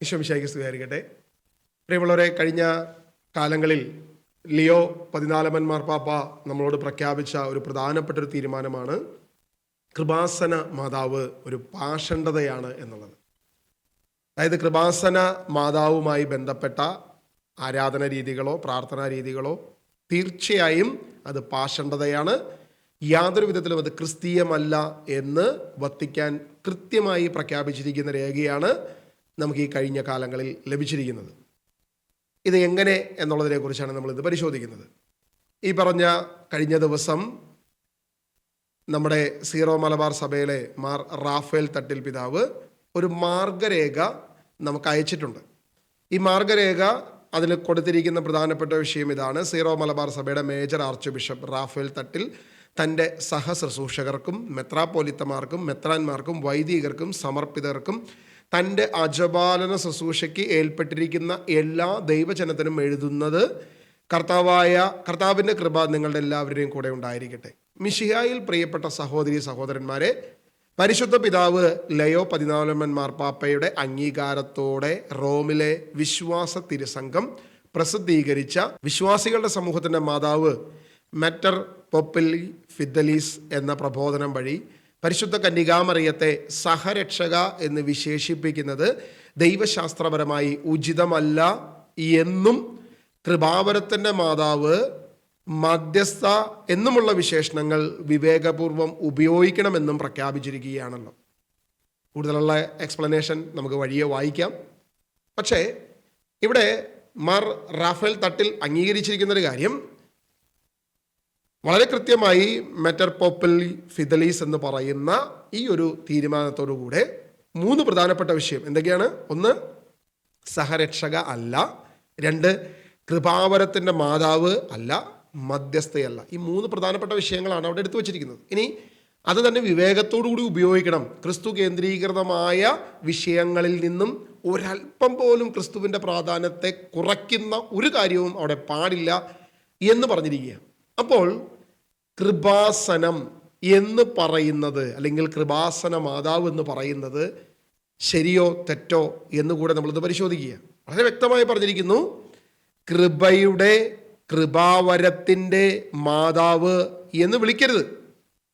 ഈശോമിശിഹായ്ക്ക് സ്തുതിയായിരിക്കട്ടെ. പ്രിയമുള്ളവരെ, കഴിഞ്ഞ കാലങ്ങളിൽ ലിയോ 14 മാർപ്പാപ്പ നമ്മളോട് പ്രഖ്യാപിച്ച ഒരു പ്രധാനപ്പെട്ട ഒരു തീരുമാനമാണ് കൃപാസന മാതാവ് ഒരു പാഷണ്ഡതയാണ് എന്നുള്ളത്. അതായത് കൃപാസന മാതാവുമായി ബന്ധപ്പെട്ട ആരാധന രീതികളോ പ്രാർത്ഥനാ രീതികളോ തീർച്ചയായും അത് പാഷണ്ഡതയാണ്. യാതൊരു വിധത്തിലും അത് ക്രിസ്തീയമല്ല എന്ന് വത്തിക്കാൻ കൃത്യമായി പ്രഖ്യാപിച്ചിരിക്കുന്ന രേഖയാണ് നമുക്ക് ഈ കഴിഞ്ഞ കാലങ്ങളിൽ ലഭിച്ചിരിക്കുന്നത്. ഇത് എങ്ങനെ എന്നുള്ളതിനെ കുറിച്ചാണ് നമ്മളിത് പരിശോധിക്കുന്നത്. ഈ പറഞ്ഞ കഴിഞ്ഞ ദിവസം നമ്മുടെ സീറോ മലബാർ സഭയിലെ മാർ റാഫേൽ തട്ടിൽ പിതാവ് ഒരു മാർഗരേഖ നമുക്ക് അയച്ചിട്ടുണ്ട്. ഈ മാർഗരേഖ അതിൽ കൊടുത്തിരിക്കുന്ന പ്രധാനപ്പെട്ട വിഷയം ഇതാണ്: സീറോ മലബാർ സഭയുടെ major arch bishop Raphael Thattil തൻ്റെ സഹശുശ്രൂഷകർക്കും മെത്രാപ്പോലിത്തമാർക്കും മെത്രാന്മാർക്കും വൈദികർക്കും സമർപ്പിതർക്കും തൻ്റെ അജപാലന ശുശ്രൂഷയ്ക്ക് ഏൽപ്പെട്ടിരിക്കുന്ന എല്ലാ ദൈവജനത്തിനും എഴുതുന്നത്: കർത്താവിൻ്റെ കൃപ നിങ്ങളുടെ എല്ലാവരുടെയും കൂടെ ഉണ്ടായിരിക്കട്ടെ. മിശിഹായിൽ പ്രിയപ്പെട്ട സഹോദരി സഹോദരന്മാരെ, പരിശുദ്ധ പിതാവ് ലയോ 14 മാർപ്പാപ്പയുടെ അംഗീകാരത്തോടെ റോമിലെ വിശ്വാസ തിരുസംഘം പ്രസിദ്ധീകരിച്ച വിശ്വാസികളുടെ സമൂഹത്തിൻ്റെ മാതാവ് മെറ്റർ പൊപ്പിലി ഫിദലീസ് എന്ന പ്രബോധനം വഴി പരിശുദ്ധ കന്യകാമറിയത്തെ സഹരക്ഷക എന്ന് വിശേഷിപ്പിക്കുന്നത് ദൈവശാസ്ത്രപരമായി ഉചിതമല്ല എന്നും കൃപാവരത്തിൻ്റെ മാതാവ്, മധ്യസ്ഥ എന്നുമുള്ള വിശേഷണങ്ങൾ വിവേകപൂർവം ഉപയോഗിക്കണമെന്നും പ്രഖ്യാപിച്ചിരിക്കുകയാണല്ലോ. കൂടുതലുള്ള എക്സ്പ്ലനേഷൻ നമുക്ക് വഴിയെ വായിക്കാം. പക്ഷേ ഇവിടെ മാർ റാഫേൽ തട്ടിൽ അംഗീകരിച്ചിരിക്കുന്നൊരു കാര്യം വളരെ കൃത്യമായി മെറ്റർ പൊപ്പിലി ഫിദലീസ് എന്ന് പറയുന്ന ഈ ഒരു തീരുമാനത്തോടു കൂടെ 3 പ്രധാനപ്പെട്ട വിഷയം എന്തൊക്കെയാണ്? 1, സഹരക്ഷക അല്ല. 2, കൃപാവരത്തിൻ്റെ മാതാവ് അല്ല, മധ്യസ്ഥയല്ല. ഈ 3 പ്രധാനപ്പെട്ട വിഷയങ്ങളാണ് അവിടെ എടുത്തു വച്ചിരിക്കുന്നത്. ഇനി അത് തന്നെ വിവേകത്തോടു കൂടി ഉപയോഗിക്കണം. ക്രിസ്തു കേന്ദ്രീകൃതമായ വിഷയങ്ങളിൽ നിന്നും ഒരല്പം പോലും ക്രിസ്തുവിൻ്റെ പ്രാധാന്യത്തെ കുറയ്ക്കുന്ന ഒരു കാര്യവും അവിടെ പാടില്ല എന്ന് പറഞ്ഞിരിക്കുക. അപ്പോൾ കൃപാസനം എന്ന് പറയുന്നത്, അല്ലെങ്കിൽ കൃപാസന മാതാവ് എന്ന് പറയുന്നത് ശരിയോ തെറ്റോ എന്നുകൂടെ നമ്മളിത് പരിശോധിക്കുക. വളരെ വ്യക്തമായി പറഞ്ഞിരിക്കുന്നു: കൃപാവരത്തിൻ്റെ മാതാവ് എന്ന് വിളിക്കരുത്.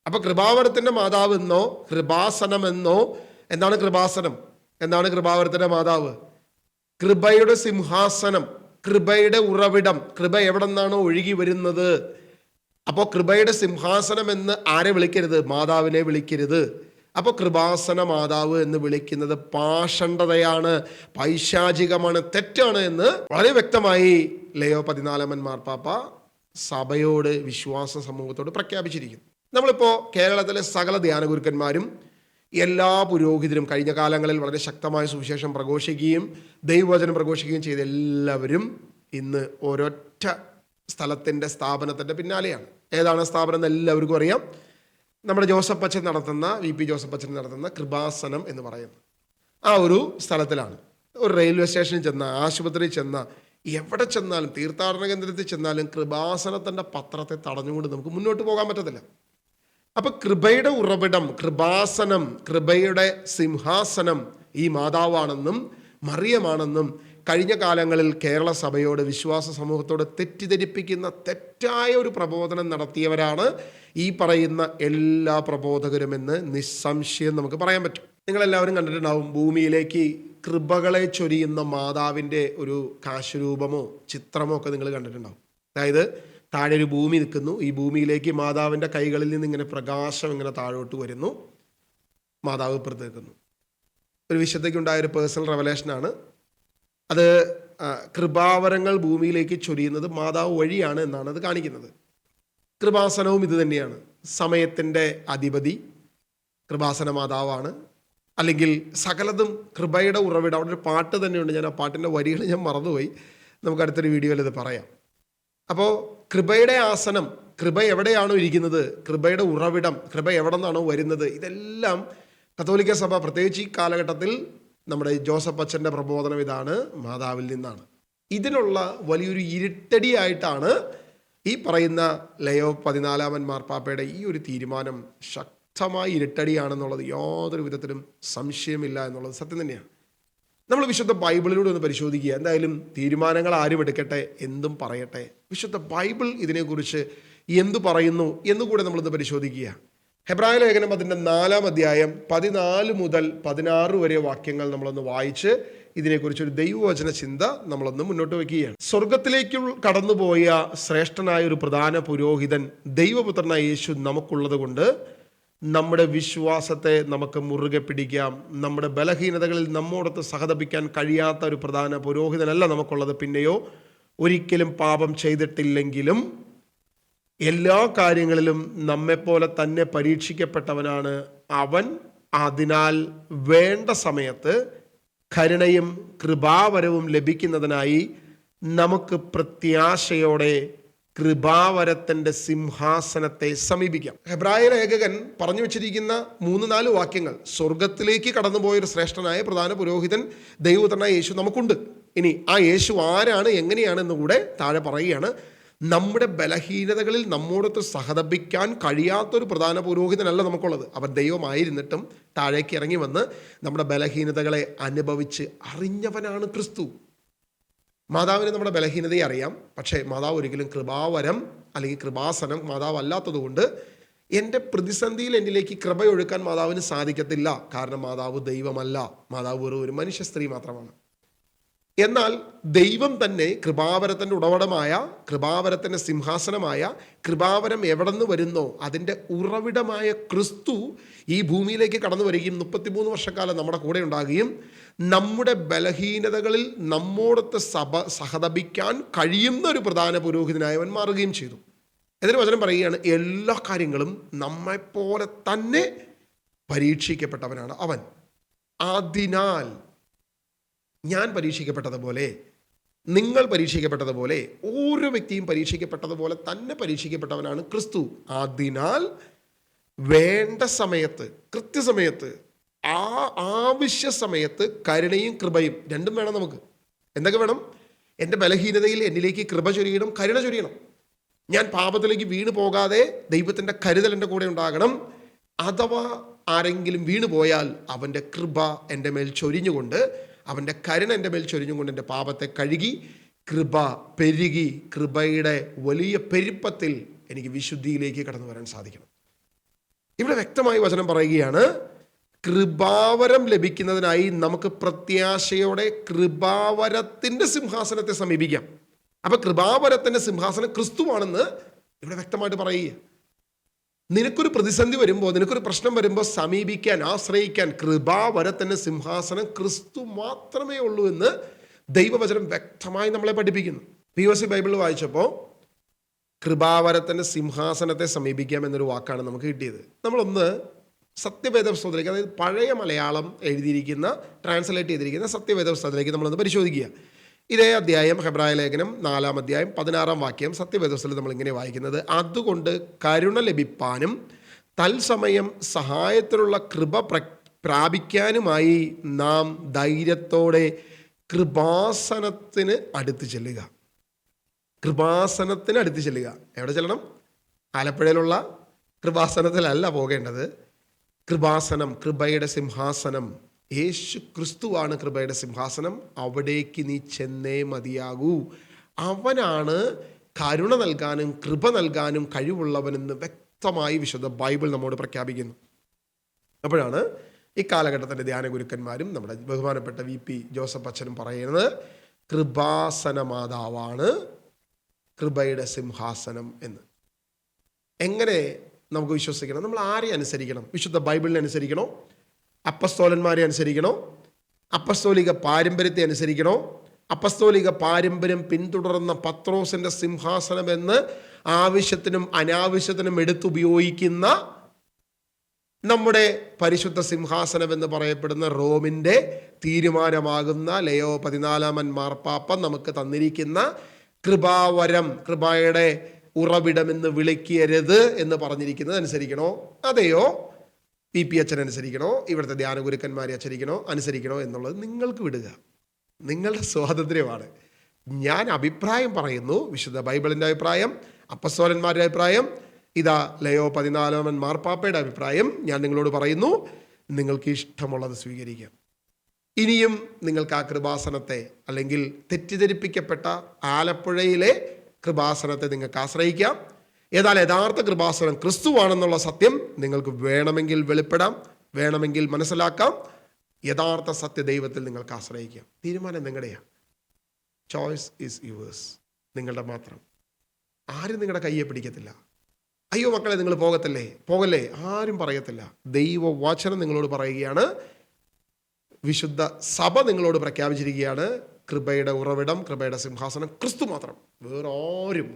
അപ്പൊ കൃപാവരത്തിൻ്റെ മാതാവ് എന്നോ കൃപാസനമെന്നോ, എന്താണ് കൃപാസനം, എന്താണ് കൃപാവരത്തിൻ്റെ മാതാവ്? കൃപയുടെ സിംഹാസനം, കൃപയുടെ ഉറവിടം, കൃപ എവിടെ നിന്നാണോ ഒഴുകി വരുന്നത്. അപ്പോൾ കൃപയുടെ സിംഹാസനം എന്ന് ആരെ വിളിക്കരുത്? മാതാവിനെ വിളിക്കരുത്. അപ്പോൾ കൃപാസന മാതാവ് എന്ന് വിളിക്കുന്നത് പാഷണ്ഡതയാണ്, പൈശാചികമാണ്, തെറ്റാണ് എന്ന് വളരെ വ്യക്തമായി ലയോ 14 മാർപ്പാപ്പ സഭയോട്, വിശ്വാസ സമൂഹത്തോട് പ്രഖ്യാപിച്ചിരിക്കുന്നു. നമ്മളിപ്പോൾ കേരളത്തിലെ സകല ധ്യാനഗുരുക്കന്മാരും എല്ലാ പുരോഹിതരും കഴിഞ്ഞ കാലങ്ങളിൽ വളരെ ശക്തമായ സുവിശേഷം പ്രഘോഷിക്കുകയും ദൈവവചനം പ്രഘോഷിക്കുകയും ചെയ്ത എല്ലാവരും ഇന്ന് ഒരൊറ്റ സ്ഥലത്തിൻ്റെ സ്ഥാപനത്തിൻ്റെ പിന്നാലെയാണ്. ഏതാണ് സ്ഥാപനം എന്ന് എല്ലാവർക്കും അറിയാം. നമ്മുടെ ജോസഫ് അച്ഛൻ നടത്തുന്ന, VP ജോസഫ് അച്ഛൻ നടത്തുന്ന കൃപാസനം എന്ന് പറയുന്നത് ആ ഒരു സ്ഥലത്തിലാണ്. ഒരു റെയിൽവേ സ്റ്റേഷനിൽ ചെന്ന, ആശുപത്രിയിൽ ചെന്ന, എവിടെ ചെന്നാലും, തീർത്ഥാടന കേന്ദ്രത്തിൽ ചെന്നാലും കൃപാസനത്തിൻ്റെ പത്രത്തെ തടഞ്ഞുകൊണ്ട് നമുക്ക് മുന്നോട്ട് പോകാൻ പറ്റത്തില്ല. അപ്പൊ കൃപയുടെ ഉറവിടം, കൃപാസനം, കൃപയുടെ സിംഹാസനം ഈ മാതാവാണെന്നും മറിയമാണെന്നും കഴിഞ്ഞ കാലങ്ങളിൽ കേരള സഭയോട്, വിശ്വാസ സമൂഹത്തോട് തെറ്റിദ്ധരിപ്പിക്കുന്ന തെറ്റായ ഒരു പ്രബോധനം നടത്തിയവരാണ് ഈ പറയുന്ന എല്ലാ പ്രബോധകരുമെന്ന് നിസ്സംശയം നമുക്ക് പറയാൻ പറ്റും. നിങ്ങളെല്ലാവരും കണ്ടിട്ടുണ്ടാവും, ഭൂമിയിലേക്ക് കൃപകളെ ചൊരിയുന്ന മാതാവിൻ്റെ ഒരു കാശരൂപമോ ചിത്രമോ ഒക്കെ നിങ്ങൾ കണ്ടിട്ടുണ്ടാവും. അതായത് താഴെ ഒരു ഭൂമി നിൽക്കുന്നു, ഈ ഭൂമിയിലേക്ക് മാതാവിൻ്റെ കൈകളിൽ നിന്ന് ഇങ്ങനെ പ്രകാശം ഇങ്ങനെ താഴോട്ട് വരുന്നു, മാതാവ് ഇപ്പുറത്ത് നിൽക്കുന്നു. ഒരു വിശുദ്ധയ്ക്കുണ്ടായൊരു പേഴ്സണൽ റെവലേഷനാണ് അത്. കൃപാവരങ്ങൾ ഭൂമിയിലേക്ക് ചൊരിയുന്നത് മാതാവ് വഴിയാണ് എന്നാണ് അത് കാണിക്കുന്നത്. കൃപാസനവും ഇത് തന്നെയാണ്. സമയത്തിൻ്റെ അധിപതി കൃപാസന മാതാവാണ്. അല്ലെങ്കിൽ സകലതും കൃപയുടെ ഉറവിടം. അവിടെ ഒരു പാട്ട് തന്നെയുണ്ട്, ഞാൻ ആ പാട്ടിൻ്റെ വരികൾ ഞാൻ മറന്നുപോയി, നമുക്ക് അടുത്തൊരു വീഡിയോയിൽ ഇത് പറയാം. അപ്പോൾ കൃപയുടെ ആസനം, കൃപ എവിടെയാണോ ഇരിക്കുന്നത്, കൃപയുടെ ഉറവിടം, കൃപ എവിടെ നിന്നാണോ വരുന്നത്, ഇതെല്ലാം കത്തോലിക്ക സഭ, പ്രത്യേകിച്ച് ഈ കാലഘട്ടത്തിൽ നമ്മുടെ ജോസഫ് അച്ഛൻ്റെ പ്രബോധനം ഇതാണ്, മാതാവിൽ നിന്നാണ്. ഇതിനുള്ള വലിയൊരു ഇരുട്ടടിയായിട്ടാണ് ഈ പറയുന്ന ലയോ 14 മാർപ്പാപ്പയുടെ ഈ ഒരു തീരുമാനം ശക്തമായ ഇരുട്ടടിയാണെന്നുള്ളത് യാതൊരു വിധത്തിലും സംശയമില്ല എന്നുള്ളത് സത്യം തന്നെയാണ്. നമ്മൾ വിശുദ്ധ ബൈബിളിലൂടെ ഒന്ന് പരിശോധിക്കുക. എന്തായാലും തീരുമാനങ്ങൾ ആരും എടുക്കട്ടെ, എന്തും പറയട്ടെ, വിശുദ്ധ ബൈബിൾ ഇതിനെക്കുറിച്ച് എന്തു പറയുന്നു എന്നുകൂടെ നമ്മളൊന്ന് പരിശോധിക്കുക. ഹെബ്രായ ലേഖനം അതിൻ്റെ 4-ാം അധ്യായം 14 മുതൽ 16 വരെ വാക്യങ്ങൾ നമ്മളൊന്ന് വായിച്ച് ഇതിനെക്കുറിച്ചൊരു ദൈവവചന ചിന്ത നമ്മളൊന്ന് മുന്നോട്ട് വയ്ക്കുകയാണ്. സ്വർഗത്തിലേക്ക് കടന്നുപോയ ശ്രേഷ്ഠനായ ഒരു പ്രധാന പുരോഹിതൻ ദൈവപുത്രനായ യേശു നമുക്കുള്ളത് കൊണ്ട് നമ്മുടെ വിശ്വാസത്തെ നമുക്ക് മുറുകെ പിടിക്കാം. നമ്മുടെ ബലഹീനതകളിൽ നമ്മോടൊത്ത് സഹതപിക്കാൻ കഴിയാത്ത ഒരു പ്രധാന പുരോഹിതനല്ല നമുക്കുള്ളത്. പിന്നെയോ ഒരിക്കലും പാപം ചെയ്തിട്ടില്ലെങ്കിലും എല്ലാ കാര്യങ്ങളിലും നമ്മെപ്പോലെ തന്നെ പരീക്ഷിക്കപ്പെട്ടവനാണ് അവൻ. അതിനാൽ വേണ്ട സമയത്ത് കരുണയും കൃപാവരവും ലഭിക്കുന്നതിനായി നമുക്ക് പ്രത്യാശയോടെ കൃപാവരത്തിൻ്റെ സിംഹാസനത്തെ സമീപിക്കാം. ഹെബ്രായ ലേഖകൻ പറഞ്ഞു വെച്ചിരിക്കുന്ന 3-4 വാക്യങ്ങൾ, സ്വർഗത്തിലേക്ക് കടന്നുപോയൊരു ശ്രേഷ്ഠനായ പ്രധാന പുരോഹിതൻ ദൈവപുത്രനായ യേശു നമുക്കുണ്ട്. ഇനി ആ യേശു ആരാണ്, എങ്ങനെയാണെന്ന് കൂടെ താഴെ പറയുകയാണ്. നമ്മുടെ ബലഹീനതകളിൽ നമ്മോടൊത്ത് സഹതപിക്കാൻ കഴിയാത്തൊരു പ്രധാന പുരോഹിതനല്ല നമുക്കുള്ളത്. അവൻ ദൈവമായിരുന്നിട്ടും താഴേക്ക് ഇറങ്ങി വന്ന് നമ്മുടെ ബലഹീനതകളെ അനുഭവിച്ച് അറിഞ്ഞവനാണ് ക്രിസ്തു. മാതാവിന് നമ്മുടെ ബലഹീനതയെ അറിയാം, പക്ഷേ മാതാവ് ഒരിക്കലും കൃപാവരം അല്ലെങ്കിൽ കൃപാസനം മാതാവ് അല്ലാത്തതുകൊണ്ട് എൻ്റെ പ്രതിസന്ധിയിൽ എന്നിലേക്ക് കൃപയൊഴുക്കാൻ മാതാവിന് സാധിക്കത്തില്ല. കാരണം മാതാവ് ദൈവമല്ല, മാതാവ് ഒരു മനുഷ്യ സ്ത്രീ മാത്രമാണ്. എന്നാൽ ദൈവം തന്നെ കൃപാവരത്തിൻ്റെ ഉടവടമായ, കൃപാവരത്തിൻ്റെ സിംഹാസനമായ, കൃപാവരം എവിടെ നിന്ന് വരുന്നോ അതിൻ്റെ ഉറവിടമായ ക്രിസ്തു ഈ ഭൂമിയിലേക്ക് കടന്നു വരികയും 33 വർഷക്കാലം നമ്മുടെ കൂടെ ഉണ്ടാകുകയും നമ്മുടെ ബലഹീനതകളിൽ നമ്മോടൊത്ത് സഹതപിക്കാൻ കഴിയുന്ന ഒരു പ്രധാന പുരോഹിതനായവൻ മാറുകയും ചെയ്തു. എന്നിട്ട് വചനം പറയുകയാണ്, എല്ലാ കാര്യങ്ങളും നമ്മെപ്പോലെ തന്നെ പരീക്ഷിക്കപ്പെട്ടവനാണ് അവൻ. അതിനാൽ ഞാൻ പരീക്ഷിക്കപ്പെട്ടതുപോലെ, നിങ്ങൾ പരീക്ഷിക്കപ്പെട്ടതുപോലെ, ഓരോ വ്യക്തിയും പരീക്ഷിക്കപ്പെട്ടതുപോലെ തന്നെ പരീക്ഷിക്കപ്പെട്ടവനാണ് ക്രിസ്തു. അതിനാൽ വേണ്ട സമയത്ത്, കൃത്യസമയത്ത്, ആ ആവശ്യ സമയത്ത് കരുണയും കൃപയും രണ്ടും വേണം നമുക്ക്. എന്തൊക്കെ വേണം? എൻ്റെ ബലഹീനതയിൽ എന്നിലേക്ക് കൃപ ചൊരിയണം, കരുണ ചൊരിയണം. ഞാൻ പാപത്തിലേക്ക് വീണു പോകാതെ ദൈവത്തിൻ്റെ കരുതൽ എൻ്റെ കൂടെ ഉണ്ടാകണം. അഥവാ ആരെങ്കിലും വീണു പോയാൽ അവൻ്റെ കൃപ എൻ്റെ മേൽ ചൊരിഞ്ഞുകൊണ്ട്, അവൻ്റെ കരുണ എൻ്റെ മേൽ ചൊരിഞ്ഞുകൊണ്ട് എൻ്റെ പാപത്തെ കഴുകി കൃപ പെരുകി കൃപയുടെ വലിയ പെരുപ്പത്തിൽ എനിക്ക് വിശുദ്ധിയിലേക്ക് കടന്നു വരാൻ സാധിക്കണം. ഇവിടെ വ്യക്തമായി വചനം പറയുകയാണ്, കൃപാവരം ലഭിക്കുന്നതിനായി നമുക്ക് പ്രത്യാശയോടെ കൃപാവരത്തിൻ്റെ സിംഹാസനത്തെ സമീപിക്കാം. അപ്പൊ കൃപാവരത്തിൻ്റെ സിംഹാസനം ക്രിസ്തുവാണെന്ന് ഇവിടെ വ്യക്തമായിട്ട് പറയുക. നിനക്കൊരു പ്രതിസന്ധി വരുമ്പോൾ, നിനക്കൊരു പ്രശ്നം വരുമ്പോൾ സമീപിക്കാൻ, ആശ്രയിക്കാൻ കൃപാവരത്തിൻ്റെ സിംഹാസനം ക്രിസ്തു മാത്രമേ ഉള്ളൂ എന്ന് ദൈവവചനം വ്യക്തമായി നമ്മളെ പഠിപ്പിക്കുന്നു. POC ബൈബിൾ വായിച്ചപ്പോൾ കൃപാവരത്തിൻ്റെ സിംഹാസനത്തെ സമീപിക്കാം എന്നൊരു വാക്കാണ് നമുക്ക് കിട്ടിയത്. നമ്മളൊന്ന് സത്യവേദ പുസ്തകത്തിലേക്ക്, അതായത് പഴയ മലയാളം എഴുതിയിരിക്കുന്ന, ട്രാൻസ്ലേറ്റ് ചെയ്തിരിക്കുന്ന സത്യവേദ പുസ്തകത്തിലേക്ക് നമ്മളൊന്ന് പരിശോധിക്കുക. ഇതേ അധ്യായം, ഹെബ്രായ ലേഖനം 4-ാം അധ്യായം 16-ാം വാക്യം സത്യവേദ പുസ്തകത്തിൽ നമ്മൾ ഇങ്ങനെ വായിക്കുന്നത്, അതുകൊണ്ട് കരുണ ലഭിപ്പാനും തത്സമയം സഹായത്തിനുള്ള കൃപ പ്രാപിക്കാനുമായി നാം ധൈര്യത്തോടെ കൃപാസനത്തിന് അടുത്ത് ചെല്ലുക. കൃപാസനത്തിന് അടുത്ത് ചെല്ലുക. എവിടെ ചെല്ലണം? ആലപ്പുഴയിലുള്ള കൃപാസനത്തിലല്ല പോകേണ്ടത്. കൃപാസനം, കൃപയുടെ സിംഹാസനം, യേശു ക്രിസ്തുവാണ് കൃപയുടെ സിംഹാസനം. അവിടേക്ക് നീ ചെന്നേ മതിയാകൂ. അവനാണ് കരുണ നൽകാനും കൃപ നൽകാനും കഴിവുള്ളവനെന്ന് വ്യക്തമായി വിശുദ്ധ ബൈബിൾ നമ്മോട് പ്രഖ്യാപിക്കുന്നു. അപ്പോഴാണ് ഈ കാലഘട്ടത്തിൻ്റെ ധ്യാന ഗുരുക്കന്മാരും നമ്മുടെ ബഹുമാനപ്പെട്ട VP ജോസഫ് അച്ഛനും പറയുന്നത്, കൃപാസന മാതാവാണ് കൃപയുടെ സിംഹാസനം എന്ന്. എങ്ങനെ നമുക്ക് വിശ്വസിക്കണം? നമ്മൾ ആരെ അനുസരിക്കണം? വിശുദ്ധ ബൈബിളിനെ അനുസരിക്കണോ? അപ്പസ്തോലന്മാരെ അനുസരിക്കണോ? അപ്പസ്തോലിക പാരമ്പര്യത്തെ അനുസരിക്കണോ? അപ്പസ്തോലിക പാരമ്പര്യം പിന്തുടർന്ന പത്രോസിൻ്റെ സിംഹാസനം എന്ന് ആവശ്യത്തിനും അനാവശ്യത്തിനും എടുത്തുപയോഗിക്കുന്ന നമ്മുടെ പരിശുദ്ധ സിംഹാസനം എന്ന് പറയപ്പെടുന്ന റോമിൻ്റെ തീരുമാനമാകുന്ന ലയോ 14-ാമൻ മാർപ്പാപ്പ നമുക്ക് തന്നിരിക്കുന്ന കൃപാവരം, കൃപയുടെ ഉറവിടമെന്ന് വിളിക്കരുത് എന്ന് പറഞ്ഞിരിക്കുന്നത് അനുസരിക്കണോ? അതെയോ PP അച്ഛൻ അനുസരിക്കണോ? ഇവിടുത്തെ ധ്യാന ഗുരുക്കന്മാരെ അനുസരിക്കണോ എന്നുള്ളത് നിങ്ങൾക്ക് വിടുക. നിങ്ങളുടെ സ്വാതന്ത്ര്യമാണ്. ഞാൻ അഭിപ്രായം പറയുന്നു, വിശുദ്ധ ബൈബിളിൻ്റെ അഭിപ്രായം, അപ്പസ്തോലന്മാരുടെ അഭിപ്രായം, ഇതാ ലയോ 14-ാമൻ മാർപ്പാപ്പയുടെ അഭിപ്രായം. ഞാൻ നിങ്ങളോട് പറയുന്നു, നിങ്ങൾക്ക് ഇഷ്ടമുള്ളത് സ്വീകരിക്കാം. ഇനിയും നിങ്ങൾക്ക് ആ കൃപാസനത്തെ, അല്ലെങ്കിൽ തെറ്റിദ്ധരിപ്പിക്കപ്പെട്ട ആലപ്പുഴയിലെ കൃപാസനത്തെ നിങ്ങൾക്ക് ആശ്രയിക്കാം. ഏതായാലും യഥാർത്ഥ കൃപാസനം ക്രിസ്തുവാണെന്നുള്ള സത്യം നിങ്ങൾക്ക് വേണമെങ്കിൽ വെളിപ്പെടാം, വേണമെങ്കിൽ മനസ്സിലാക്കാം. യഥാർത്ഥ സത്യ ദൈവത്തിൽ നിങ്ങൾക്ക് ആശ്രയിക്കാം. തീരുമാനം നിങ്ങളുടെയാണ്. Choice is yours. നിങ്ങളുടെ മാത്രം. ആരും നിങ്ങളുടെ കയ്യെ പിടിക്കത്തില്ല. അയ്യോ മക്കളെ നിങ്ങൾ പോകല്ലേ, ആരും പറയത്തില്ല. ദൈവവചനം നിങ്ങളോട് പറയുകയാണ്, വിശുദ്ധ സഭ നിങ്ങളോട് പ്രഖ്യാപിച്ചിരിക്കുകയാണ്, കൃപയുടെ ഉറവിടം, കൃപയുടെ സിംഹാസനം ക്രിസ്തു മാത്രം. വേറെ ആരും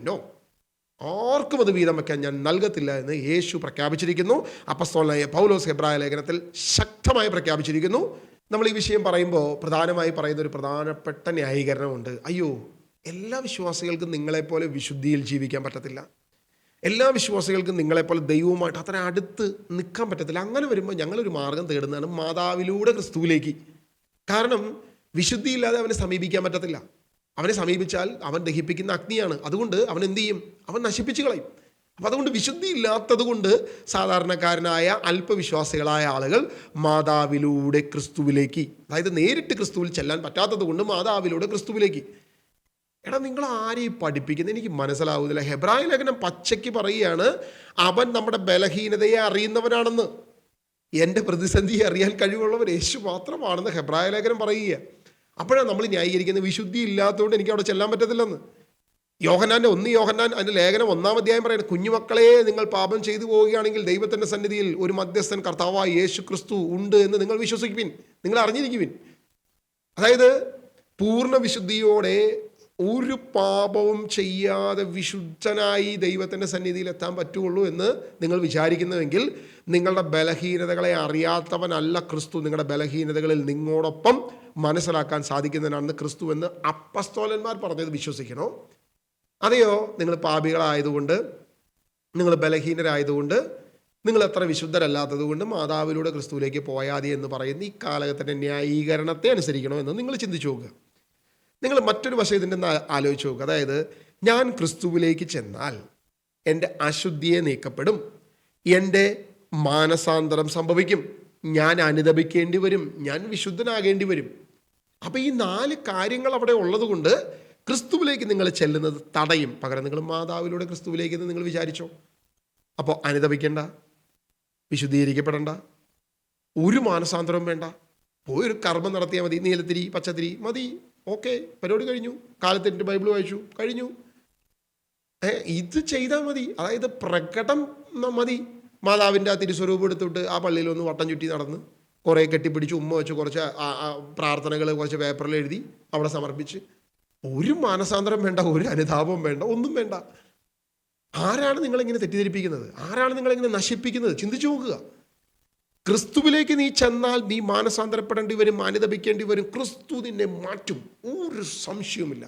ആർക്കും അത് വീതം വയ്ക്കാൻ ഞാൻ നൽകത്തില്ല എന്ന് യേശു പ്രഖ്യാപിച്ചിരിക്കുന്നു. അപ്പസ്തോലനായ പൗലോസ് ഹെബ്രായ ലേഖനത്തിൽ ശക്തമായി പ്രഖ്യാപിച്ചിരിക്കുന്നു. നമ്മൾ ഈ വിഷയം പറയുമ്പോൾ പ്രധാനമായി പറയുന്ന ഒരു പ്രധാനപ്പെട്ട ന്യായീകരണമുണ്ട്. അയ്യോ, എല്ലാ വിശ്വാസികൾക്കും നിങ്ങളെപ്പോലെ വിശുദ്ധിയിൽ ജീവിക്കാൻ പറ്റത്തില്ല, എല്ലാ വിശ്വാസികൾക്കും നിങ്ങളെപ്പോലെ ദൈവവുമായിട്ട് അത്ര അടുത്ത് നിൽക്കാൻ പറ്റത്തില്ല. അങ്ങനെ വരുമ്പോൾ ഞങ്ങളൊരു മാർഗം തേടുന്നതാണ് മാതാവിലൂടെ ക്രിസ്തുവിലേക്ക്. കാരണം വിശുദ്ധിയില്ലാതെ അവനെ സമീപിക്കാൻ പറ്റത്തില്ല. അവനെ സമീപിച്ചാൽ അവൻ ദഹിപ്പിക്കുന്ന അഗ്നിയാണ്. അതുകൊണ്ട് അവൻ എന്ത് ചെയ്യും? അവൻ നശിപ്പിച്ചു കളയും. അപ്പം അതുകൊണ്ട് വിശുദ്ധി ഇല്ലാത്തത് കൊണ്ട് സാധാരണക്കാരനായ അല്പവിശ്വാസികളായ ആളുകൾ മാതാവിലൂടെ ക്രിസ്തുവിലേക്ക്, അതായത് നേരിട്ട് ക്രിസ്തുവിൽ ചെല്ലാൻ പറ്റാത്തത് കൊണ്ട് മാതാവിലൂടെ ക്രിസ്തുവിലേക്ക്. എടാ, നിങ്ങൾ ആരെയും പഠിപ്പിക്കുന്നത് എനിക്ക് മനസ്സിലാവുന്നില്ല. ഹെബ്രായ ലേഖനം പച്ചയ്ക്ക് പറയുകയാണ്, അവൻ നമ്മുടെ ബലഹീനതയെ അറിയുന്നവനാണെന്ന്. എൻ്റെ പ്രതിസന്ധിയെ അറിയാൻ കഴിവുള്ളവൻ യേശു മാത്രമാണെന്ന് ഹെബ്രായ ലേഖനം പറയുക. അപ്പോഴാണ് നമ്മൾ ന്യായീകരിക്കുന്നത് വിശുദ്ധി ഇല്ലാത്തതുകൊണ്ട് എനിക്ക് അവിടെ ചെല്ലാൻ പറ്റത്തില്ലെന്ന്. യോഹന്നാൻ അതിൻ്റെ ലേഖനം 1-ാം അധ്യായം പറയുന്നത്, കുഞ്ഞുമക്കളെ നിങ്ങൾ പാപം ചെയ്തു പോവുകയാണെങ്കിൽ ദൈവത്തിൻ്റെ സന്നിധിയിൽ ഒരു മധ്യസ്ഥൻ കർത്താവായ യേശു ക്രിസ്തു ഉണ്ട് എന്ന് നിങ്ങൾ വിശ്വസിക്കുവിൻ, നിങ്ങൾ അറിഞ്ഞിരിക്കുവിൻ. അതായത് പൂർണ്ണ വിശുദ്ധിയോടെ ഒരു പാപവും ചെയ്യാതെ വിശുദ്ധനായി ദൈവത്തിൻ്റെ സന്നിധിയിൽ എത്താൻ പറ്റുള്ളൂ എന്ന് നിങ്ങൾ വിചാരിക്കുന്നുവെങ്കിൽ നിങ്ങളുടെ ബലഹീനതകളെ അറിയാത്തവനല്ല ക്രിസ്തു. നിങ്ങളുടെ ബലഹീനതകളിൽ നിങ്ങളോടൊപ്പം മനസ്സിലാക്കാൻ സാധിക്കുന്നതിനാണ് ക്രിസ്തു എന്ന് അപ്പസ്തോലന്മാർ പറഞ്ഞത് വിശ്വസിക്കണോ? അതെയോ നിങ്ങൾ പാപികളായതുകൊണ്ട്, നിങ്ങൾ ബലഹീനരായതുകൊണ്ട്, നിങ്ങൾ അത്ര വിശുദ്ധരല്ലാത്തത് കൊണ്ട് മാതാവിലൂടെ ക്രിസ്തുവിലേക്ക് പോയാതി എന്ന് പറയുന്ന ഈ കാലഘട്ടത്തിൻ്റെ ന്യായീകരണത്തെ അനുസരിക്കണോ എന്ന് നിങ്ങൾ ചിന്തിച്ചു നോക്കുക. നിങ്ങൾ മറ്റൊരു വശം ഇതിൻ്റെ ആലോചിച്ച് നോക്കുക. അതായത് ഞാൻ ക്രിസ്തുവിലേക്ക് ചെന്നാൽ എൻ്റെ അശുദ്ധിയെ നീക്കപ്പെടും, എൻ്റെ മാനസാന്തരം സംഭവിക്കും, ഞാൻ അനുതപിക്കേണ്ടി വരും, ഞാൻ വിശുദ്ധനാകേണ്ടി വരും. അപ്പോൾ ഈ 4 കാര്യങ്ങൾ അവിടെ ഉള്ളത് കൊണ്ട് ക്രിസ്തുവിലേക്ക് നിങ്ങൾ ചെല്ലുന്നത് തടയും. പകരം നിങ്ങൾ മാതാവിലൂടെ ക്രിസ്തുവിലേക്ക് എന്ന് നിങ്ങൾ വിചാരിച്ചോ. അപ്പോൾ അനുതപിക്കേണ്ട, വിശുദ്ധീകരിക്കപ്പെടേണ്ട, ഒരു മാനസാന്തരവും വേണ്ട, പോയൊരു കർമ്മം നടത്തിയാൽ മതി, നീലത്തിരി പച്ചത്തിരി മതി, ഓക്കെ, പരിപാടി കഴിഞ്ഞു, കാലത്തെൻ്റെ ബൈബിൾ വായിച്ചു, കഴിഞ്ഞു. ഇത് ചെയ്താൽ മതി. അതായത് പ്രകടം മതി. മാതാവിൻ്റെ ആ തിരുസ്വരൂപം എടുത്തിട്ട് ആ പള്ളിയിൽ ഒന്ന് വട്ടം ചുറ്റി നടന്ന് കുറേ കെട്ടിപ്പിടിച്ച് ഉമ്മ വെച്ച് കുറച്ച് പ്രാർത്ഥനകൾ കുറച്ച് പേപ്പറിൽ എഴുതി അവിടെ സമർപ്പിച്ച്, ഒരു മാനസാന്തരം വേണ്ട, ഒരു അനുതാപവും വേണ്ട, ഒന്നും വേണ്ട. ആരാണ് നിങ്ങളിങ്ങനെ തെറ്റിദ്ധരിപ്പിക്കുന്നത്? ആരാണ് നിങ്ങളിങ്ങനെ നശിപ്പിക്കുന്നത്? ചിന്തിച്ചു നോക്കുക. ക്രിസ്തുവിലേക്ക് നീ ചെന്നാൽ നീ മാനസാന്തരപ്പെടേണ്ടി വരും, അനുതപിക്കേണ്ടി വരും. ക്രിസ്തു നിന്നെ മാറ്റും, ഒരു സംശയവുമില്ല.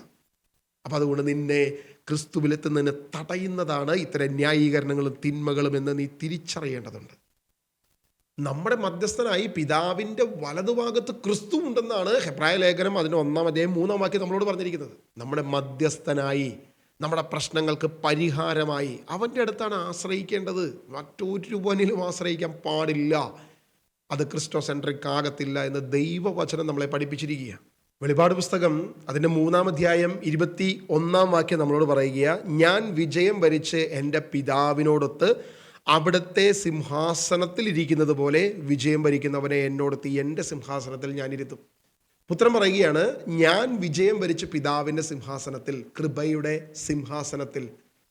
അപ്പം അതുകൊണ്ട് നിന്നെ ക്രിസ്തുവിലെത്തുന്നതിന് തടയുന്നതാണ് ഇത്തരം ന്യായീകരണങ്ങളും തിന്മകളും എന്ന് നീ തിരിച്ചറിയേണ്ടതുണ്ട്. നമ്മുടെ മധ്യസ്ഥനായി പിതാവിൻ്റെ വലതുഭാഗത്ത് ക്രിസ്തു ഉണ്ടെന്നാണ് ഹെബ്രായ ലേഖനം അതിൻ്റെ 1-ാം അധ്യായം 3-ാം വാക്യം നമ്മളോട് പറഞ്ഞിരിക്കുന്നത്. നമ്മുടെ മധ്യസ്ഥനായി, നമ്മുടെ പ്രശ്നങ്ങൾക്ക് പരിഹാരമായി അവൻ്റെ അടുത്താണ് ആശ്രയിക്കേണ്ടത്. മറ്റൊരുവനിലും ആശ്രയിക്കാൻ പാടില്ല. അത് ക്രിസ്റ്റോ സെൻട്രിക് ആകത്തില്ല എന്ന് ദൈവവചനം നമ്മളെ പഠിപ്പിച്ചിരിക്കുക. വെളിപാട് പുസ്തകം അതിൻ്റെ 3-ാം അധ്യായം 21-ാം വാക്യം നമ്മളോട് പറയുക, ഞാൻ വിജയം വരിച്ച് എൻ്റെ പിതാവിനോടൊത്ത് അവിടുത്തെ സിംഹാസനത്തിൽ ഇരിക്കുന്നത് പോലെ വിജയം വരിക്കുന്നവനെ എന്നോടൊത്ത് എൻ്റെ സിംഹാസനത്തിൽ ഞാനിരുത്തും. പുത്രൻ പറയുകയാണ്, ഞാൻ വിജയം വരിച്ച പിതാവിൻ്റെ സിംഹാസനത്തിൽ, കൃപയുടെ സിംഹാസനത്തിൽ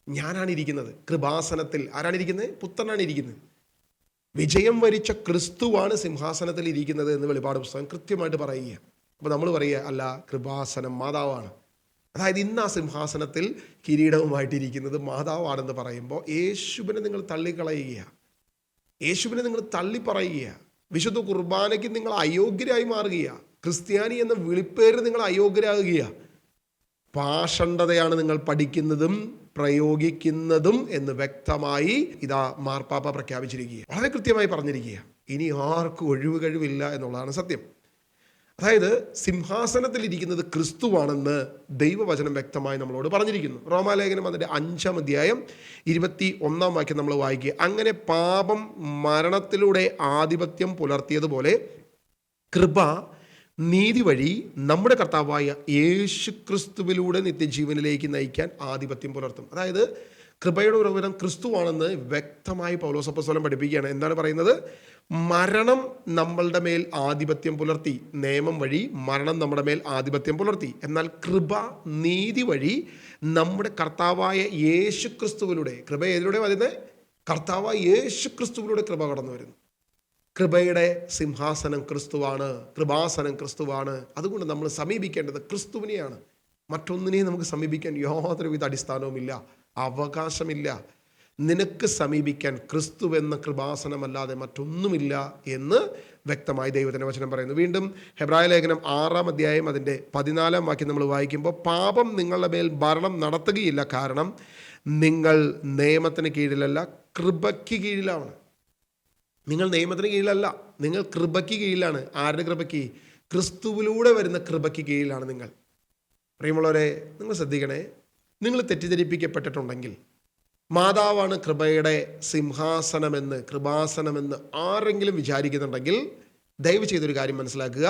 ഞാനാണ് ഇരിക്കുന്നത്. കൃപാസനത്തിൽ ആരാണിരിക്കുന്നത്? പുത്രനാണ് ഇരിക്കുന്നത്. വിജയം വരിച്ച ക്രിസ്തുവാണ് സിംഹാസനത്തിൽ ഇരിക്കുന്നത് എന്ന് വെളിപാട് പുസ്തകം കൃത്യമായിട്ട് പറയുക. അപ്പോൾ നമ്മൾ പറയുക, അല്ല, കൃപാസനം മാതാവാണ്. അതായത് ഇന്ന് ആ സിംഹാസനത്തിൽ കിരീടവുമായിട്ടിരിക്കുന്നത് മാതാവാണെന്ന് പറയുമ്പോൾ യേശുവിനെ നിങ്ങൾ തള്ളിക്കളയുകയാണ്, യേശുവിനെ നിങ്ങൾ തള്ളിപ്പറയുകയാണ്. വിശുദ്ധ കുർബാനയ്ക്ക് നിങ്ങൾ അയോഗ്യരായി മാറുകയാണ്. ക്രിസ്ത്യാനി എന്ന വിളിപ്പേര് നിങ്ങൾ അയോഗ്യരാകുകയാണ്. പാഷണ്ഡതയാണ് നിങ്ങൾ പഠിക്കുന്നതും പ്രയോഗിക്കുന്നതും എന്ന് വ്യക്തമായി ഇതാ മാർപ്പാപ്പ പ്രഖ്യാപിച്ചിരിക്കുക, വളരെ കൃത്യമായി പറഞ്ഞിരിക്കുക. ഇനി ആർക്കും ഒഴിവ് കഴിവില്ല എന്നുള്ളതാണ് സത്യം. അതായത് സിംഹാസനത്തിലിരിക്കുന്നത് ക്രിസ്തുവാണെന്ന് ദൈവവചനം വ്യക്തമായി നമ്മളോട് പറഞ്ഞിരിക്കുന്നു. റോമാലേഖനം അതിൻ്റെ 5-ാം അധ്യായം 21-ാം വാക്യം നമ്മൾ വായിക്കുക. അങ്ങനെ പാപം മരണത്തിലൂടെ ആധിപത്യം പുലർത്തിയതുപോലെ കൃപ നീതി വഴി നമ്മുടെ കർത്താവായ യേശു ക്രിസ്തുവിലൂടെ നിത്യജീവനിലേക്ക് നയിക്കാൻ ആധിപത്യം പുലർത്തും. അതായത് കൃപയുടെ ഉറവിടം ക്രിസ്തുവാണെന്ന് വ്യക്തമായി പൗലോസ് അപ്പോസ്തലൻ പഠിപ്പിക്കുകയാണ്. എന്താണ് പറയുന്നത്? മരണം നമ്മളുടെ മേൽ ആധിപത്യം പുലർത്തി. നിയമം വഴി മരണം നമ്മുടെ മേൽ ആധിപത്യം പുലർത്തി. എന്നാൽ കൃപ നീതി വഴി നമ്മുടെ കർത്താവായ യേശു ക്രിസ്തുവിലൂടെ, കൃപ ഏതിലൂടെ വരുന്നത്? കർത്താവായ യേശു ക്രിസ്തുവിലൂടെ കൃപ കടന്നു വരുന്നു. കൃപയുടെ സിംഹാസനം ക്രിസ്തുവാണ്, കൃപാസനം ക്രിസ്തുവാണ്. അതുകൊണ്ട് നമ്മൾ സമീപിക്കേണ്ടത് ക്രിസ്തുവിനെയാണ്. മറ്റൊന്നിനെയും നമുക്ക് സമീപിക്കാൻ യാതൊരുവിധ അടിസ്ഥാനവുമില്ല, അവകാശമില്ല. നിനക്ക് സമീപിക്കാൻ ക്രിസ്തുവെന്ന കൃപാസനമല്ലാതെ മറ്റൊന്നുമില്ല എന്ന് വ്യക്തമായി ദൈവത്തിൻ്റെ വചനം പറയുന്നു. വീണ്ടും ഹെബ്രായ ലേഖനം 6-ാം അധ്യായം അതിൻ്റെ 14-ാം വാക്യം നമ്മൾ വായിക്കുമ്പോൾ, പാപം നിങ്ങളുടെ മേൽ ഭരണം നടത്തുകയില്ല, കാരണം നിങ്ങൾ നിയമത്തിന് കീഴിലല്ല, കൃപയ്ക്ക് കീഴിലാണ്. നിങ്ങൾ നിയമത്തിന് കീഴിലല്ല, നിങ്ങൾ കൃപയ്ക്ക് കീഴിലാണ്. ആരുടെ കൃപയ്ക്ക്? ക്രിസ്തുവിലൂടെ വരുന്ന കൃപയ്ക്ക് കീഴിലാണ് നിങ്ങൾ. പ്രിയമുള്ളവരെ, നിങ്ങൾ ശ്രദ്ധിക്കണേ. നിങ്ങൾ തെറ്റിദ്ധരിപ്പിക്കപ്പെട്ടിട്ടുണ്ടെങ്കിൽ, മാതാവാണ് കൃപയുടെ സിംഹാസനമെന്ന്, കൃപാസനമെന്ന് ആരെങ്കിലും വിചാരിക്കുന്നുണ്ടെങ്കിൽ, ദയവ് ചെയ്തൊരു കാര്യം മനസ്സിലാക്കുക.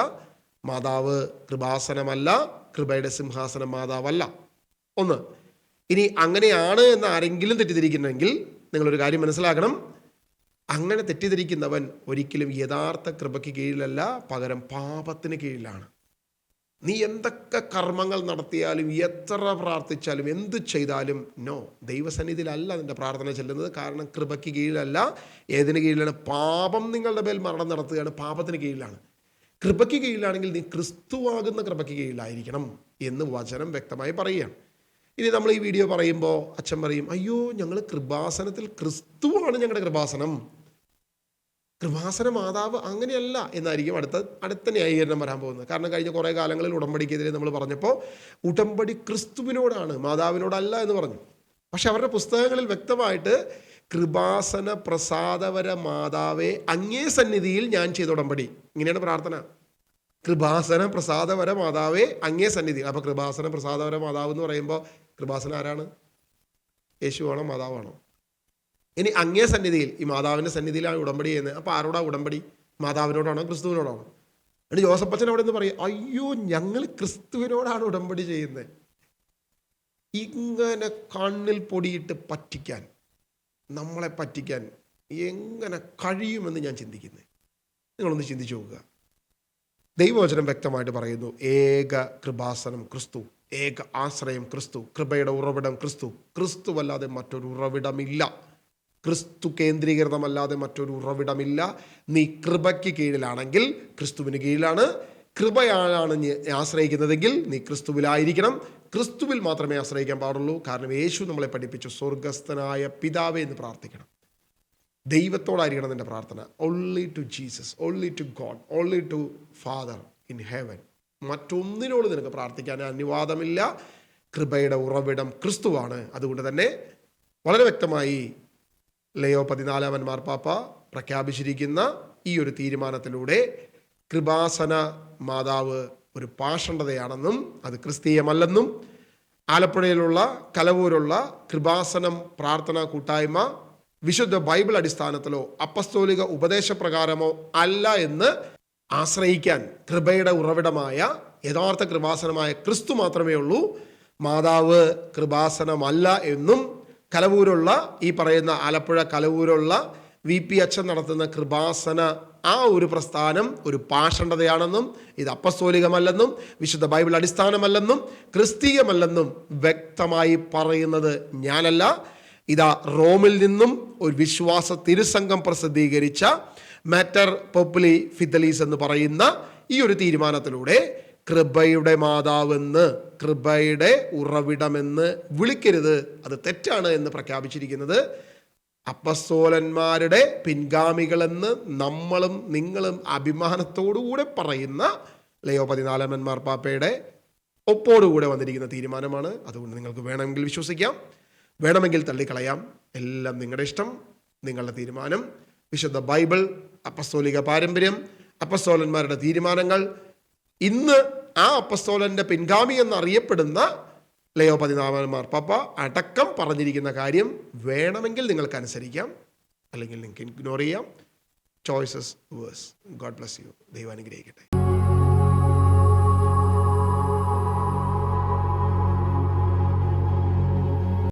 മാതാവ് കൃപാസനമല്ല, കൃപയുടെ സിംഹാസനം മാതാവല്ല. ഒന്ന്. ഇനി അങ്ങനെയാണ് എന്ന് ആരെങ്കിലും തെറ്റിദ്ധരിക്കുന്നെങ്കിൽ നിങ്ങളൊരു കാര്യം മനസ്സിലാക്കണം. അങ്ങനെ തെറ്റിദ്ധരിക്കുന്നവൻ ഒരിക്കലും യഥാർത്ഥ കൃപയ്ക്ക് കീഴിലല്ല, പകരം പാപത്തിന് കീഴിലാണ്. നീ എന്തൊക്കെ കർമ്മങ്ങൾ നടത്തിയാലും, എത്ര പ്രാർത്ഥിച്ചാലും, എന്ത് ചെയ്താലും നോ, ദൈവസന്നിധിയിലല്ല നിന്റെ പ്രാർത്ഥന ചെല്ലുന്നത്. കാരണം കൃപയ്ക്ക് കീഴിലല്ല. ഏതിന് കീഴിലാണ്? പാപം നിങ്ങളുടെ മേൽ മരണം നടത്തുകയാണ്, പാപത്തിന് കീഴിലാണ്. കൃപയ്ക്ക് കീഴിലാണെങ്കിൽ നീ ക്രിസ്തുവാകുന്ന കൃപയ്ക്ക് കീഴിലായിരിക്കണം എന്ന് വചനം വ്യക്തമായി പറയുകയാണ്. ഇനി നമ്മൾ ഈ വീഡിയോ പറയുമ്പോൾ അച്ഛൻ പറയും, അയ്യോ ഞങ്ങൾ കൃപാസനത്തിൽ, ക്രിസ്തുവാണ് ഞങ്ങളുടെ കൃപാസനം, കൃപാസന മാതാവ് അങ്ങനെയല്ല എന്നായിരിക്കും അടുത്ത ന്യായീകരണം വരാൻ പോകുന്നത്. കാരണം കഴിഞ്ഞ കുറേ കാലങ്ങളിൽ ഉടമ്പടിക്കെതിരെ നമ്മൾ പറഞ്ഞപ്പോൾ ഉടമ്പടി ക്രിസ്തുവിനോടാണ്, മാതാവിനോടല്ല എന്ന് പറഞ്ഞു. പക്ഷെ അവരുടെ പുസ്തകങ്ങളിൽ വ്യക്തമായിട്ട് കൃപാസന പ്രസാദവര മാതാവേ അങ്ങേ സന്നിധിയിൽ ഞാൻ ചെയ്ത ഉടമ്പടി, ഇങ്ങനെയാണ് പ്രാർത്ഥന. കൃപാസന പ്രസാദവര മാതാവേ അങ്ങേ സന്നിധി. അപ്പോൾ കൃപാസന പ്രസാദവര മാതാവ് എന്ന് പറയുമ്പോൾ കൃപാസന ആരാണ്? യേശുവാണോ മാതാവാണോ? ഇനി അങ്ങേ സന്നിധിയിൽ, ഈ മാതാവിൻ്റെ സന്നിധിയിലാണ് ഉടമ്പടി ചെയ്യുന്നത്. അപ്പോൾ ആരോടാ ഉടമ്പടി? മാതാവിനോടാണോ ക്രിസ്തുവിനോടാണോ? എന്നിട്ട് ജോസഫച്ചൻ അവിടെ നിന്ന് പറയും, അയ്യോ ഞങ്ങൾ ക്രിസ്തുവിനോടാണ് ഉടമ്പടി ചെയ്യുന്നത്. ഇങ്ങനെ കണ്ണിൽ പൊടിയിട്ട് പറ്റിക്കാൻ, നമ്മളെ പറ്റിക്കാൻ എങ്ങനെ കഴിയുമെന്ന് ഞാൻ ചിന്തിക്കുന്നത്. നിങ്ങളൊന്ന് ചിന്തിച്ചു നോക്കുക. ദൈവവചനം വ്യക്തമായിട്ട് പറയുന്നു, ഏക കൃപാസനം ക്രിസ്തു, ഏക ആശ്രയം ക്രിസ്തു, കൃപയുടെ ഉറവിടം ക്രിസ്തു. ക്രിസ്തുവല്ലാതെ മറ്റൊരു ഉറവിടമില്ല. ക്രിസ്തു കേന്ദ്രീകൃതമല്ലാതെ മറ്റൊരു ഉറവിടമില്ല. നീ കൃപയ്ക്ക് കീഴിലാണെങ്കിൽ ക്രിസ്തുവിന് കീഴിലാണ്. കൃപയാണ് നീ ആശ്രയിക്കുന്നതെങ്കിൽ നീ ക്രിസ്തുവിലായിരിക്കണം. ക്രിസ്തുവിൽ മാത്രമേ ആശ്രയിക്കാൻ പാടുള്ളൂ. കാരണം യേശു നമ്മളെ പഠിപ്പിച്ചു, സ്വർഗസ്ഥനായ പിതാവേ എന്ന് പ്രാർത്ഥിക്കണം. ദൈവത്തോടായിരിക്കണം നിന്റെ പ്രാർത്ഥന. Only to Jesus, only to God, only to father in heaven. മറ്റൊന്നിനോട് നിനക്ക് പ്രാർത്ഥിക്കാൻ അനുവാദമില്ല. കൃപയുടെ ഉറവിടം ക്രിസ്തുവാണ്. അതുകൊണ്ട് തന്നെ വളരെ വ്യക്തമായി ലയോ 14 മാർപ്പാപ്പ പ്രഖ്യാപിച്ചിരിക്കുന്ന ഈ ഒരു തീരുമാനത്തിലൂടെ കൃപാസന മാതാവ് ഒരു പാഷണ്ഡതയാണെന്നും അത് ക്രിസ്തീയമല്ലെന്നും, ആലപ്പുഴയിലുള്ള കലവൂരുള്ള കൃപാസനം പ്രാർത്ഥനാ കൂട്ടായ്മ വിശുദ്ധ ബൈബിൾ അടിസ്ഥാനത്തിലോ അപ്പസ്തോലിക ഉപദേശപ്രകാരമോ അല്ല എന്ന് ആശ്രയിക്കാൻ കൃപയുടെ ഉറവിടമായ യഥാർത്ഥ കൃപാസനമായ ക്രിസ്തു മാത്രമേ ഉള്ളൂ. മാതാവ് കൃപാസനമല്ല എന്നും, കലവൂരുള്ള ഈ പറയുന്ന ആലപ്പുഴ കലവൂരുള്ള VP അച്ഛൻ നടത്തുന്ന കൃപാസന ആ ഒരു പ്രസ്ഥാനം ഒരു പാഷണ്ഡതയാണെന്നും, ഇത് അപ്പസ്തോലികമല്ലെന്നും, വിശുദ്ധ ബൈബിൾ അടിസ്ഥാനമല്ലെന്നും, ക്രിസ്തീയമല്ലെന്നും വ്യക്തമായി പറയുന്നത് ഞാനല്ല. ഇതാ റോമിൽ നിന്നും ഒരു വിശ്വാസ തിരുസംഘം പ്രസിദ്ധീകരിച്ച മാറ്റർ പോപ്പുലി ഫിദലീസ് എന്ന് പറയുന്ന ഈ ഒരു തീരുമാനത്തിലൂടെ കൃപയുടെ മാതാവെന്ന്, കൃപയുടെ ഉറവിടമെന്ന് വിളിക്കരുത്, അത് തെറ്റാണ് എന്ന് പ്രഖ്യാപിച്ചിരിക്കുന്നത് അപ്പസ്തോലന്മാരുടെ പിൻഗാമികളെന്ന് നമ്മളും നിങ്ങളും അഭിമാനത്തോടുകൂടെ പറയുന്ന ലയോ 14 മാർപ്പാപ്പയുടെ ഒപ്പോടുകൂടെ വന്നിരിക്കുന്ന തീരുമാനമാണ്. അതുകൊണ്ട് നിങ്ങൾക്ക് വേണമെങ്കിൽ വിശ്വസിക്കാം, വേണമെങ്കിൽ തള്ളിക്കളയാം. എല്ലാം നിങ്ങളുടെ ഇഷ്ടം, നിങ്ങളുടെ തീരുമാനം. വിശുദ്ധ ബൈബിൾ, അപ്പസ്തോലിക പാരമ്പര്യം, അപ്പസ്തോലന്മാരുടെ തീരുമാനങ്ങൾ, ഇന്ന് ആ അപ്പസ്തോലന്റെ പിൻഗാമി എന്നറിയപ്പെടുന്ന ലയോ 14 മാർപ്പാപ്പ അടക്കം പറഞ്ഞിരിക്കുന്ന കാര്യം വേണമെങ്കിൽ നിങ്ങൾക്ക് അനുസരിക്കാം, അല്ലെങ്കിൽ നിങ്ങൾക്ക് ഇഗ്നോർ ചെയ്യാം. Choices worse. God bless you. ദൈവം അനുഗ്രഹിക്കട്ടെ.